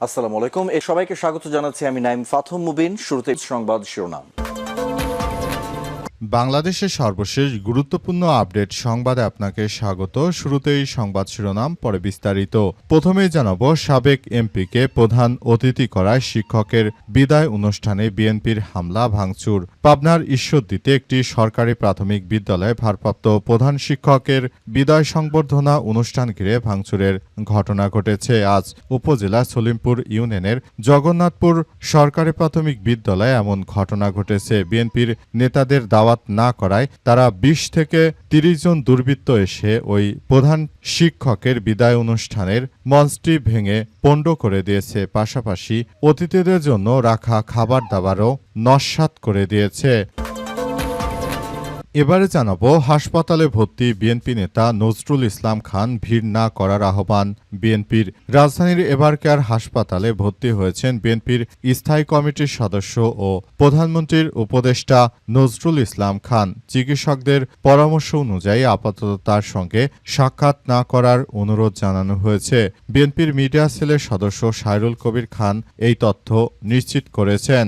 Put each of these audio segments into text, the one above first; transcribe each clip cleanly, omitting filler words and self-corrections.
আসসালামু আলাইকুম। সবাইকে স্বাগত জানাচ্ছি আমি নাইম ফাথম মুবিন। শুরুতে সংবাদ শিরোনাম। বাংলাদেশের সর্বশেষ গুরুত্বপূর্ণ আপডেট সংবাদে আপনাকে স্বাগত। শুরুতেই সংবাদ শিরোনাম, পরে বিস্তারিত। প্রথমেই জানাবো, সাবেক এমপিকে প্রধান অতিথি করায় শিক্ষকের বিদায় অনুষ্ঠানে বিএনপির হামলা ভাঙচুর। পাবনার ঈশ্বরদীতে একটি সরকারি প্রাথমিক বিদ্যালয়ে ভারপ্রাপ্ত প্রধান শিক্ষকের বিদায় সংবর্ধনা অনুষ্ঠান ঘিরে ভাঙচুরের ঘটনা ঘটেছে। আজ উপজেলা সলিমপুর ইউনিয়নের জগন্নাথপুর সরকারি প্রাথমিক বিদ্যালয়ে এমন ঘটনা ঘটেছে। বিএনপির নেতাদের দাওয়াত না করায় তারা ২০ থেকে ৩০ জন দুর্বৃত্ত এসে ওই প্রধান শিক্ষকের বিদায় অনুষ্ঠানের মঞ্চটি ভেঙে পণ্ড করে দিয়েছে। পাশাপাশি অতিথিদের জন্য রাখা খাবার দাবারও নস্যাৎ করে দিয়েছে। এবারে জানাবো, হাসপাতালে ভর্তি বিএনপি নেতা নজরুল ইসলাম খান ভিড় না করার আহ্বান বিএনপির। রাজধানীর এবারকেয়ার হাসপাতালে ভর্তি হয়েছেন বিএনপির স্থায়ী কমিটির সদস্য ও প্রধানমন্ত্রীর উপদেষ্টা নজরুল ইসলাম খান। চিকিৎসকদের পরামর্শ অনুযায়ী আপাতত তার সঙ্গে সাক্ষাৎ না করার অনুরোধ জানানো হয়েছে। বিএনপির মিডিয়া সেলের সদস্য সাইরুল কবির খান এই তথ্য নিশ্চিত করেছেন।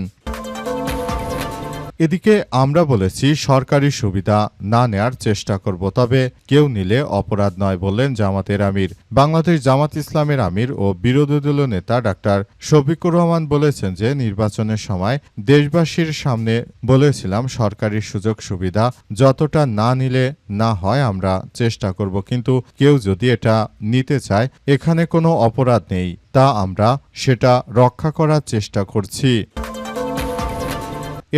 এদিকে আমরা বলেছি, সরকারি সুবিধা না নেয়ার চেষ্টা করব, তবে কেউ নিলে অপরাধ নয়, বললেন জামাতের আমির। বাংলাদেশ জামাত ইসলামের আমির ও বিরোধী দলীয় নেতা ডাক্তার শফিকুর রহমান বলেছেন যে, নির্বাচনের সময় দেশবাসীর সামনে বলেছিলাম সরকারি সুযোগ সুবিধা যতটা না নিলে না হয় আমরা চেষ্টা করব, কিন্তু কেউ যদি এটা নিতে চায় এখানে কোনো অপরাধ নেই, তা আমরা সেটা রক্ষা করার চেষ্টা করছি।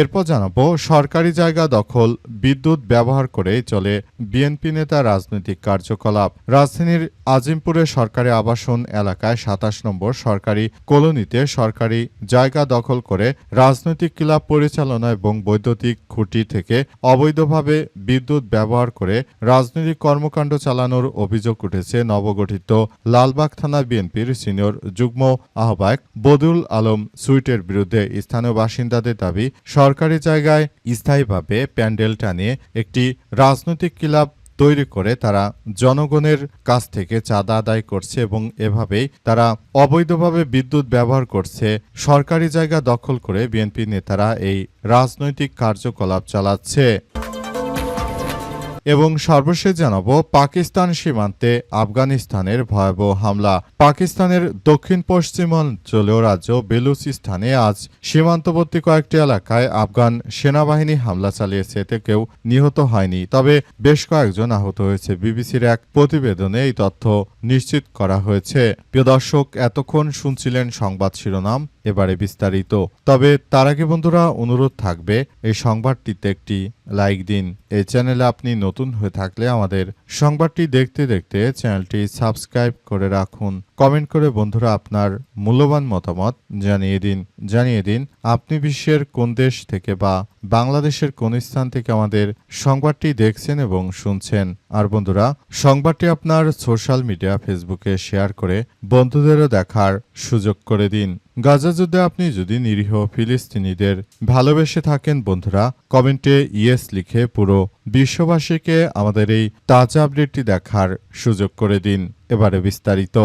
এরপর জানাবো, সরকারি জায়গা দখল, বিদ্যুৎ ব্যবহার করে চলে বিএনপি নেতা রাজনৈতিক কার্যকলাপ। রাজধানীর আজিমপুরের সরকারি আবাসন এলাকায় ২৭ নম্বর সরকারি কলোনিতে সরকারি জায়গা দখল করে রাজনৈতিক ক্লাব পরিচালনা এবং বৈদ্যুতিক খুঁটি থেকে অবৈধভাবে বিদ্যুৎ ব্যবহার করে রাজনৈতিক কর্মকাণ্ড চালানোর অভিযোগ উঠেছে নবগঠিত লালবাগ থানা বিএনপির সিনিয়র যুগ্ম আহ্বায়ক বদিউল আলম সুইটের বিরুদ্ধে। স্থানীয় বাসিন্দাদের দাবি, সরকারি জায়গায় স্থায়ীভাবে প্যান্ডেল টানিয়ে একটি রাজনৈতিক ক্লাব তৈরি করে তারা জনগণের কাছ থেকে চাঁদা আদায় করছে এবং এভাবেই তারা অবৈধভাবে বিদ্যুৎ ব্যবহার করছে। সরকারি জায়গা দখল করে বিএনপি নেতারা এই রাজনৈতিক কার্যকলাপ চালাচ্ছে। এবং সর্বশেষ জানাবো, পাকিস্তান সীমান্তে আফগানিস্তানের ভয়াবহ হামলা। পাকিস্তানের দক্ষিণ পশ্চিমাঞ্চলীয় রাজ্য বেলুচিস্তানে আজ সীমান্তবর্তী কয়েকটি এলাকায় আফগান সেনাবাহিনী হামলা চালিয়েছে। এতে কেউ নিহত হয়নি, তবে বেশ কয়েকজন আহত হয়েছে। বিবিসির এক প্রতিবেদনে এই তথ্য নিশ্চিত করা হয়েছে। প্রিয় দর্শক, এতক্ষণ শুনছিলেন সংবাদ শিরোনাম, এবারে বিস্তারিত। তবে তার আগে বন্ধুরা, অনুরোধ থাকবে এই সংবাদটিতে একটি লাইক দিন। এই চ্যানেলে আপনি নতুন হয়ে থাকলে আমাদের সংবাদটি দেখতে দেখতে চ্যানেলটি সাবস্ক্রাইব করে রাখুন। কমেন্ট করে বন্ধুরা আপনার মূল্যবান মতামত জানিয়ে দিন আপনি বিশ্বের কোন দেশ থেকে বা বাংলাদেশের কোন স্থান থেকে আমাদের সংবাদটি দেখছেন এবং শুনছেন। আর বন্ধুরা, সংবাদটি আপনার সোশ্যাল মিডিয়া ফেসবুকে শেয়ার করে বন্ধুদেরও দেখার সুযোগ করে দিন। গাজা যুদ্ধে আপনি যদি নিরীহ ফিলিস্তিনিদের ভালোবেসে থাকেন বন্ধুরা, কমেন্টে ইয়েস লিখে পুরো বিশ্ববাসীকে আমাদের এই তাজা আপডেটটি দেখার সুযোগ করে দিন। এবারে বিস্তারিত।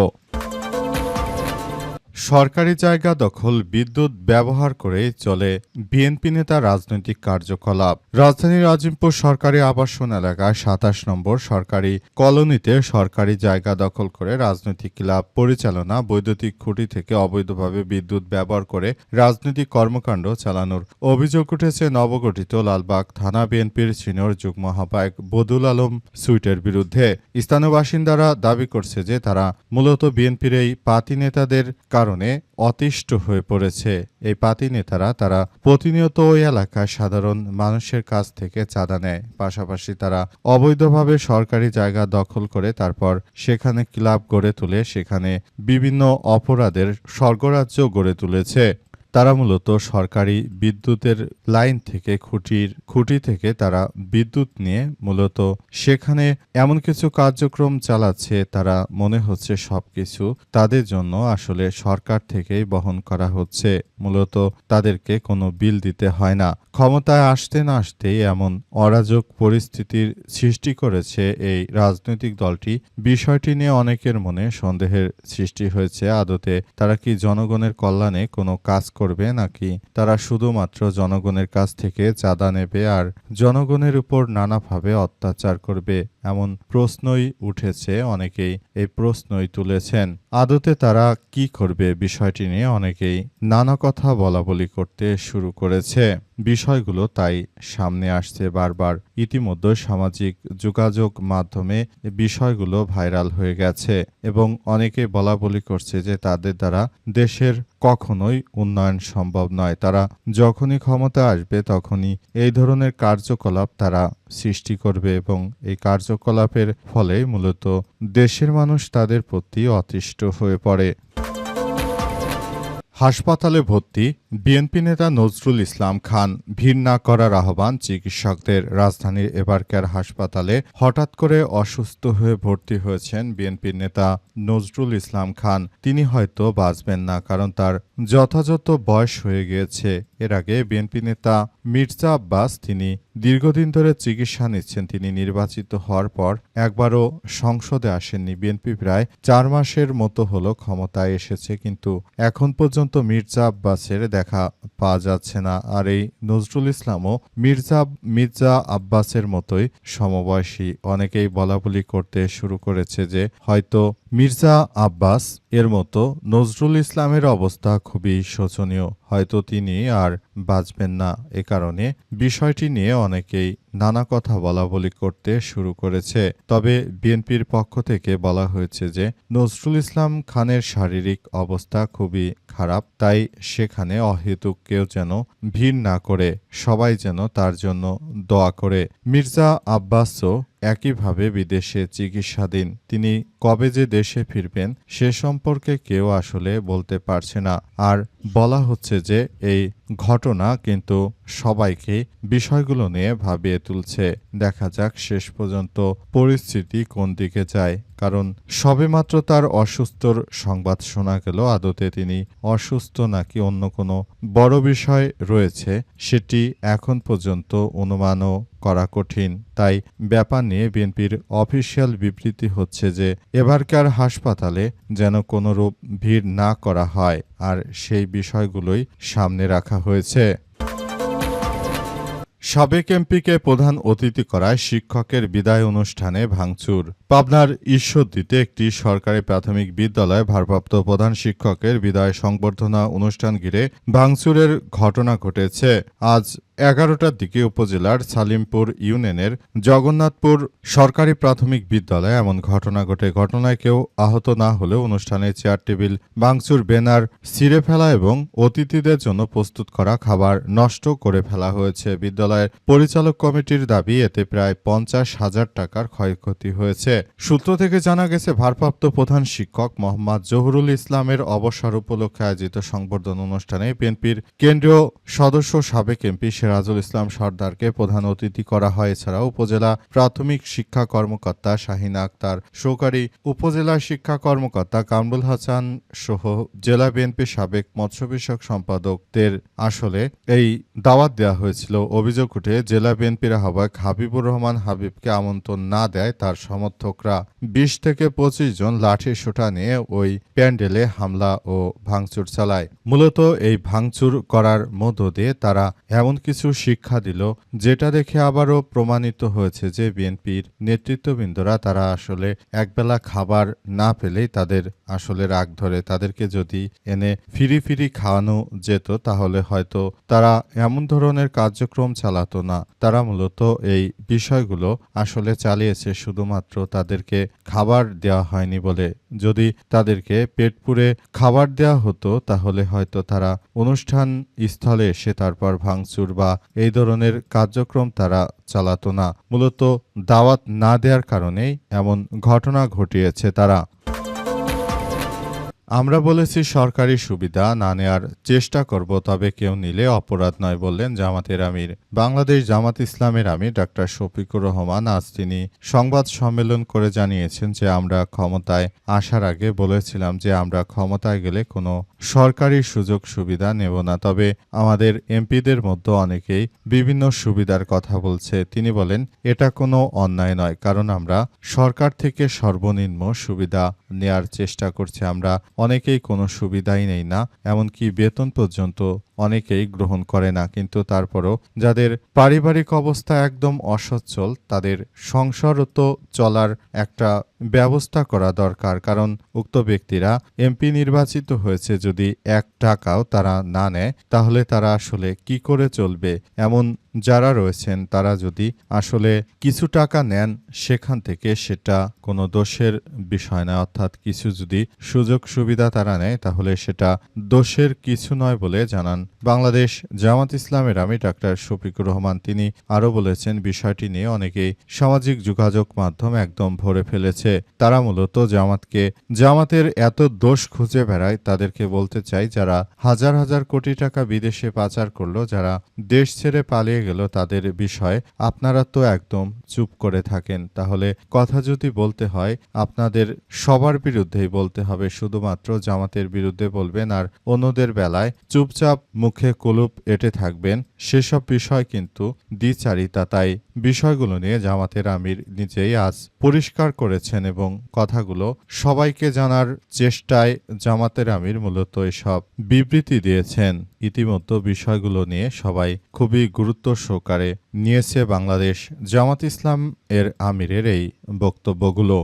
সরকারি জায়গা দখল, বিদ্যুৎ ব্যবহার করে চলে বিএনপি নেতা রাজনৈতিক কার্যকলাপ। রাজধানীর আজিমপুর সরকারি আবাসন এলাকায় ২৭ নম্বর সরকারি কলোনিতে সরকারি জায়গা দখল করে রাজনৈতিক ক্লাব পরিচালনা, বৈদ্যুতিক খুঁটি থেকে অবৈধভাবে বিদ্যুৎ ব্যবহার করে রাজনৈতিক কর্মকাণ্ড চালানোর অভিযোগ উঠেছে নবগঠিত লালবাগ থানা বিএনপির সিনিয়র যুগ্ম আহ্বায়ক বদিউল আলম সুইটের বিরুদ্ধে। স্থানীয় বাসিন্দারা দাবি করছে যে তারা মূলত বিএনপির এই পাতি নেতাদের কারণে অতিষ্ঠ হয়ে পড়েছে। এই পাতি নেতারা তারা প্রতিনিয়ত ওই এলাকায় সাধারণ মানুষের কাছ থেকে চাঁদা নেয়। পাশাপাশি তারা অবৈধভাবে সরকারি জায়গা দখল করে তারপর সেখানে ক্লাব গড়ে তুলে সেখানে বিভিন্ন অপরাধের স্বর্গরাজ্য গড়ে তুলেছে। তারা মূলত সরকারি বিদ্যুতের লাইন থেকে খুঁটি থেকে তারা বিদ্যুৎ নিয়ে মূলত সেখানে এমন কিছু কার্যক্রম চালাচ্ছে, তারা মনে হচ্ছে সবকিছু তাদের জন্য আসলে সরকার থেকেই বহন করা হচ্ছে। মূলত তাদেরকে কোনো বিল দিতে হয় না। ক্ষমতায় আসতে না আসতেই এমন অরাজক পরিস্থিতির সৃষ্টি করেছে এই রাজনৈতিক দলটি। বিষয়টি নিয়ে অনেকের মনে সন্দেহের সৃষ্টি হয়েছে। আদতে তারা কি জনগণের কল্যাণে কোনো কাজ করবে, নাকি তারা শুধুমাত্র জনগণের কাছ থেকে চাঁদা নেবে আর জনগণের উপর নানাভাবে অত্যাচার করবে? এমন প্রশ্নই উঠেছে। অনেকেই এই প্রশ্নই তুলেছেন। আদতে তারা কি করবে, বিষয়টি নিয়ে অনেকেই নানা কথা বলাবলি করতে শুরু করেছে। বিষয়গুলো তাই সামনে আসছে বারবার। ইতিমধ্যে সামাজিক যোগাযোগ মাধ্যমে বিষয়গুলো ভাইরাল হয়ে গেছে এবং অনেকে বলাবলি করছে যে তাদের দ্বারা দেশের কখনোই উন্নয়ন সম্ভব নয়। তারা যখনই ক্ষমতা আসবে তখনই এই ধরনের কার্যকলাপ তারা সৃষ্টি করবে এবং এই কার্যকলাপের ফলে মূলত দেশের মানুষ তাদের প্রতি অতিষ্ঠ হয়ে পড়ে। হাসপাতালে ভর্তি বিএনপি নেতা নজরুল ইসলাম খান, ভিড় না করার আহ্বান চিকিৎসকদের। রাজধানীর এবারকার হাসপাতালে হঠাৎ করে অসুস্থ হয়ে ভর্তি হয়েছেন বিএনপির নেতা নজরুল ইসলাম খান। তিনি হয়তো বাঁচবেন না, কারণ তার যথাযথ বয়স হয়ে গিয়েছে। এর আগে বিএনপি নেতা মির্জা আব্বাস, তিনি দীর্ঘদিন ধরে চিকিৎসা নিচ্ছেন। তিনি নির্বাচিত হওয়ার পর একবারও সংসদে আসেননি। বিএনপি প্রায় ৪ মাসের মতো হলো ক্ষমতায় এসেছে, কিন্তু এখন পর্যন্ত মির্জা আব্বাসের দেখা পাওয়া যাচ্ছে না। আর এই নজরুল ইসলামও মির্জা আব্বাসের মতোই সমবয়সী। অনেকেই বলাবলি করতে শুরু করেছে যে হয়তো মির্জা আব্বাস এর মতো নজরুল ইসলামের অবস্থা খুবই শোচনীয়, হয়তো তিনি আর বাঁচবেন না। এ কারণে বিষয়টি নিয়ে অনেকেই নানা কথা বলাবলি করতে শুরু করেছে। তবে বিএনপির পক্ষ থেকে বলা হয়েছে যে নজরুল ইসলাম খানের শারীরিক অবস্থা খুবই খারাপ, তাই সেখানে অহেতুক কেউ যেন ভিড় না করে, সবাই যেন তার জন্য দোয়া করে। মির্জা আব্বাসও একইভাবে বিদেশে চিকিৎসাধীন। তিনি কবে যে দেশে ফিরবেন সে সম্পর্কে কেউ আসলে বলতে পারছে না। আর বলা হচ্ছে যে এই ঘটনা কিন্তু সবাইকে বিষয়গুলো নিয়ে ভাবিয়ে তুলছে। দেখা যাক শেষ পর্যন্ত পরিস্থিতি কোন দিকে যায়, কারণ সবেমাত্র তার অসুস্থর সংবাদ শোনা গেল। আদতে তিনি অসুস্থ নাকি অন্য কোনো বড় বিষয় রয়েছে সেটি এখন পর্যন্ত অনুমানও করা কঠিন। তাই ব্যাপার নিয়ে বিএনপির অফিসিয়াল বিবৃতি হচ্ছে যে এবারকার হাসপাতালে যেন কোনোরূপ ভিড় না করা হয়, আর সেই বিষয়গুলোই সামনে রাখা হয়েছে। সাবেক এমপিকে প্রধান অতিথি করায় শিক্ষকের বিদায় অনুষ্ঠানে ভাঙচুর। পাবনার ঈশ্বরদীতে একটি সরকারি প্রাথমিক বিদ্যালয়ে ভারপ্রাপ্ত প্রধান শিক্ষকের বিদায় সংবর্ধনা অনুষ্ঠান ঘিরে ভাঙচুরের ঘটনা ঘটেছে। আজ 11টার দিকে উপজেলার সালিমপুর ইউনিয়নের জগন্নাথপুর সরকারি প্রাথমিক বিদ্যালয়ে এমন ঘটনা ঘটে। ঘটনায় কেউ আহত না হলেও অনুষ্ঠানে চেয়ার টেবিল ভাঙচুর, ব্যানার ছিঁড়ে ফেলা এবং অতিথিদের জন্য প্রস্তুত করা খাবার নষ্ট করে ফেলা হয়েছে। বিদ্যালয়ের পরিচালক কমিটির দাবি এতে প্রায় 50,000 টাকার ক্ষয়ক্ষতি হয়েছে। সূত্র থেকে জানা গেছে ভারপ্রাপ্ত প্রধান শিক্ষক মোহাম্মদ জহুরুল ইসলামের অবসর উপলক্ষে আয়োজিত সংবর্ধনা অনুষ্ঠানে বিএনপির কেন্দ্রীয় সদস্য সাবেক এমপি সিরাজুল ইসলাম সর্দারকে প্রধান অতিথি করা হয়। এছাড়াও উপজেলা প্রাথমিক শিক্ষা কর্মকর্তা শাহিনা আক্তার, সহকারী উপজেলা শিক্ষা কর্মকর্তা কামরুল হাসান সহ জেলা বিএনপির সাবেক মৎস্য বিষয়ক সম্পাদকদের আসলে এই দাওয়াত দেওয়া হয়েছিল। অভিযোগ উঠে জেলা বিএনপির আহ্বায়ক হাবিবুর রহমান হাবিবকে আমন্ত্রণ না দেয় তার সমর্থকরা 20 থেকে 25 জন লাঠি সোঁটা নিয়ে ওই প্যান্ডেলে হামলা ও ভাঙচুর চালায়। মূলত এই ভাঙচুর করার মধ্য দিয়ে তারা এমন কিছু শিক্ষা দিল যেটা দেখে আবারও প্রমাণিত হয়েছে যে বিএনপির নেতৃত্ববৃন্দরা তারা আসলে একবেলা খাবার না পেলেই তাদের আসলে রাগ ধরে। তাদেরকে যদি এনে ফিরি খাওয়ানো যেত তাহলে হয়তো তারা এমন ধরনের কার্যক্রম চালাতো না। তারা মূলত এই বিষয়গুলো আসলে চালিয়েছে শুধুমাত্র তাদেরকে খাবার দেওয়া হয়নি বলে। যদি তাদেরকে পেট পুরে খাবার দেওয়া হতো তাহলে হয়তো তারা অনুষ্ঠান স্থলে এসে তারপর ভাঙচুর বা এই ধরনের কার্যক্রম তারা চালাতো না। মূলত দাওয়াত না দেওয়ার কারণেই এমন ঘটনা ঘটিয়েছে তারা। আমরা বলেছি সরকারি সুবিধা না নেয়ার চেষ্টা করব, তবে কেউ নিলে অপরাধ নয়, বললেন জামাতের আমির। বাংলাদেশ জামাত ইসলামের আমির ডাক্তার শফিকুর রহমান আজ তিনি সংবাদ সম্মেলন করে জানিয়েছেন যে আমরা ক্ষমতায় আসার আগে বলেছিলাম যে আমরা ক্ষমতায় গেলে কোনো সরকারি সুযোগ সুবিধা নেব না, তবে আমাদের এমপিদের মধ্যে অনেকেই বিভিন্ন সুবিধার কথা বলছে। তিনি বলেন এটা কোনো অন্যায় নয়, কারণ আমরা সরকার থেকে সর্বনিম্ন সুবিধা নেয়ার চেষ্টা করছি। আমরা অনেকেই কোনো সুবিধাই নেই না, এমনকি বেতন পর্যন্ত অনেকেই গ্রহণ করে না, কিন্তু তারপরও যাদের পারিবারিক অবস্থা একদম অসচ্ছল তাদের সংসারত চলার একটা ব্যবস্থা করা দরকার, কারণ উক্ত ব্যক্তিরা এমপি নির্বাচিত হয়েছে, যদি 1 টাকাও তারা না নেয় তাহলে তারা আসলে কি করে চলবে। এমন যারা রয়েছেন তারা যদি আসলে কিছু টাকা নেন সেখান থেকে সেটা কোনো দোষের বিষয় না, অর্থাৎ কিছু যদি সুযোগ সুবিধা তারা নেয় তাহলে সেটা দোষের কিছু নয় বলে জানান বাংলাদেশ জামাত ইসলামের আমির ডাক্তার শফিকুর রহমান। তিনি আরও বলেছেন বিষয়টি নিয়ে অনেকেই সামাজিক যোগাযোগ মাধ্যম একদম ভরে ফেলেছে। তারা মূলত জামাতের এত দোষ খুঁজে বেড়ায়। তাদেরকে বলতে চাই, যারা হাজার হাজার কোটি টাকা বিদেশে পাচার করলো, যারা দেশ ছেড়ে পালিয়ে গেল, তাদের বিষয় আপনারা তো একদম চুপ করে থাকেন। তাহলে কথা যদি বলতে হয় আপনাদের সবার বিরুদ্ধেই বলতে হবে, শুধুমাত্র জামাতের বিরুদ্ধে বলবেন আর অন্যদের বেলায় চুপচাপ মুখে কুলুপ এঁটে থাকবেন, সেসব বিষয় কিন্তু দ্বিচারিতা। তাই বিষয়গুলো নিয়ে জামাতের আমির নিজেই আজ পরিষ্কার করেছেন এবং কথাগুলো সবাইকে জানার চেষ্টায় জামাতের আমির মূলত এসব বিবৃতি দিয়েছেন। ইতিমধ্যে বিষয়গুলো নিয়ে সবাই খুবই গুরুত্ব সহকারে নিয়েছে বাংলাদেশ জামাত ইসলাম এর আমিরের এই বক্তব্যগুলো।